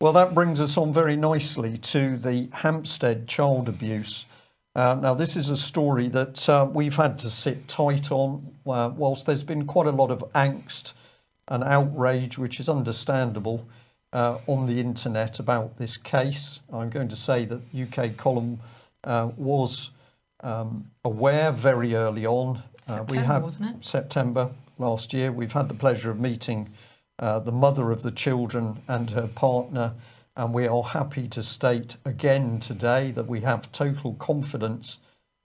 Well, that brings us on very nicely to the Hampstead child abuse. Now, this is a story that we've had to sit tight on, whilst there's been quite a lot of angst and outrage, which is understandable, on the internet about this case. I'm going to say that UK Column was aware very early on. Wasn't it? September last year. We've had the pleasure of meeting the mother of the children and her partner, and we are happy to state again today that we have total confidence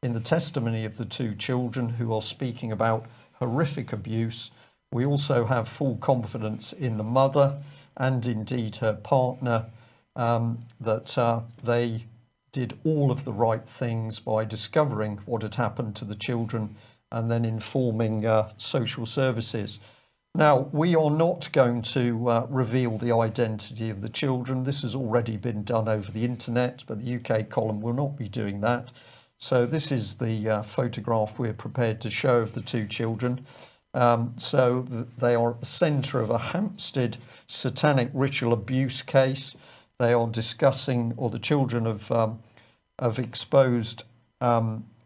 in the testimony of the two children who are speaking about horrific abuse. We also have full confidence in the mother and indeed her partner, that they did all of the right things by discovering what had happened to the children and then informing social services. Now, we are not going to reveal the identity of the children. This has already been done over the internet, but the UK Column will not be doing that. So this is the photograph we're prepared to show of the two children. They are at the centre of a Hampstead satanic ritual abuse case. They are discussing, or the children have exposed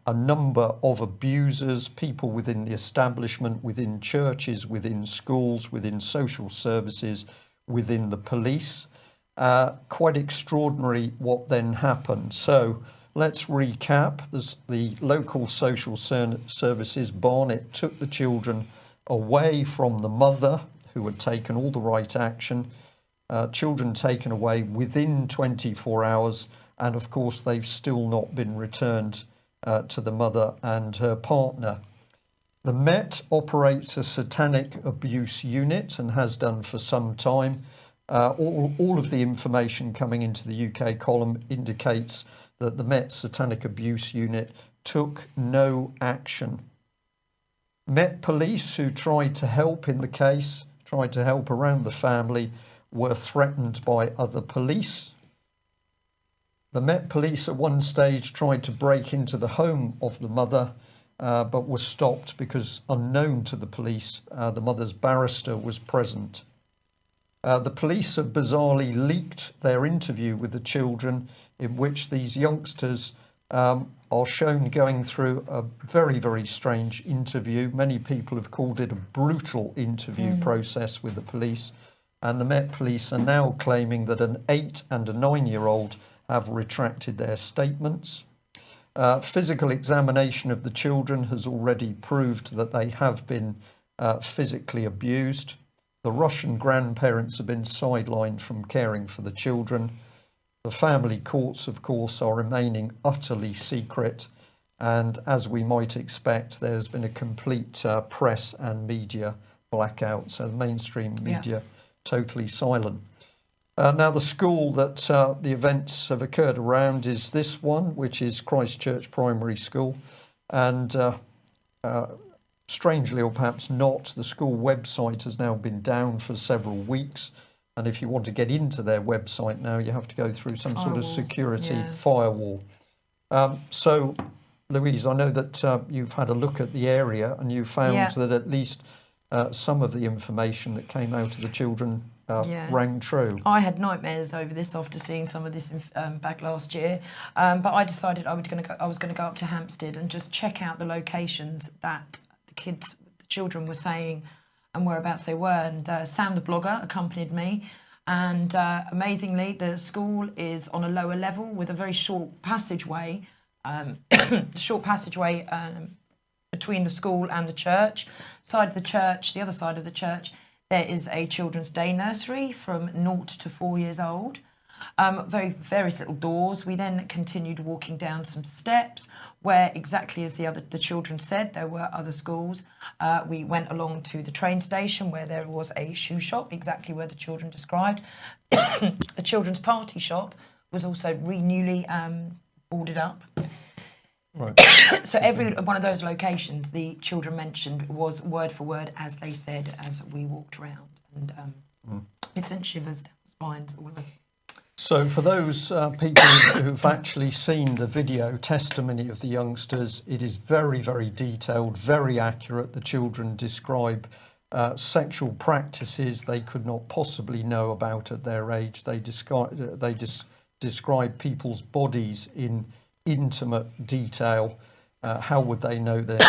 a number of abusers, people within the establishment, within churches, within schools, within social services, within the police. Quite extraordinary what then happened. So let's recap. The local social services, Barnet, took the children away from the mother, who had taken all the right action. Children taken away within 24 hours, and of course they've still not been returned to the mother and her partner. The Met operates a satanic abuse unit and has done for some time. All of the information coming into the UK Column indicates that the Met satanic abuse unit took no action. Met police, who tried to help in the case, tried to help around the family, were threatened by other police. The Met Police at one stage tried to break into the home of the mother, but were stopped because, unknown to the police, the mother's barrister was present. The police have bizarrely leaked their interview with the children, in which these youngsters are shown going through a very, very strange interview. Many people have called it a brutal interview process with the police, and the Met Police are now claiming that an 8 and a 9-year-old have retracted their statements. Physical examination of the children has already proved that they have been physically abused. The Russian grandparents have been sidelined from caring for the children. The family courts, of course, are remaining utterly secret. And as we might expect, there's been a complete press and media blackout. So the mainstream media totally silent. Now, the school that the events have occurred around is this one, which is Christchurch Primary School. And strangely, or perhaps not, the school website has now been down for several weeks. And if you want to get into their website now, you have to go through some sort of security firewall. So, Louise, I know that you've had a look at the area and you found that at least some of the information that came out of the children rang true. I had nightmares over this after seeing some of this back last year, but I decided I was going to go up to Hampstead and just check out the locations that the children were saying and whereabouts they were. And Sam, the blogger, accompanied me. And amazingly, the school is on a lower level with a very short passageway, between the school and the church. The other side of the church, there is a children's day nursery from 0 to 4 years old. Various little doors. We then continued walking down some steps where, exactly as the children said, there were other schools. We went along to the train station where there was a shoe shop, exactly where the children described. A children's party shop was also newly boarded up. Right. So every one of those locations the children mentioned was word for word as they said as we walked around, and it sent shivers down the spines, all of us. So for those people who've actually seen the video testimony of the youngsters, it is very, very detailed, very accurate. The children describe sexual practices they could not possibly know about at their age. They describe people's bodies in intimate detail. How would they know this?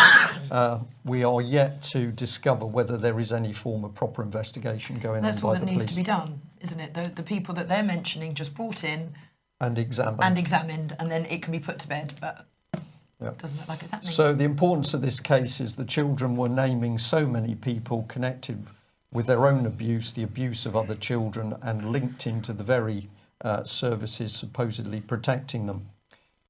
We are yet to discover whether there is any form of proper investigation going on by the police. That's all that needs to be done, isn't it? The people that they're mentioning just brought in and examined, and then it can be put to bed, but it doesn't look like it's happening. So the importance of this case is the children were naming so many people connected with their own abuse, the abuse of other children, and linked into the very services supposedly protecting them.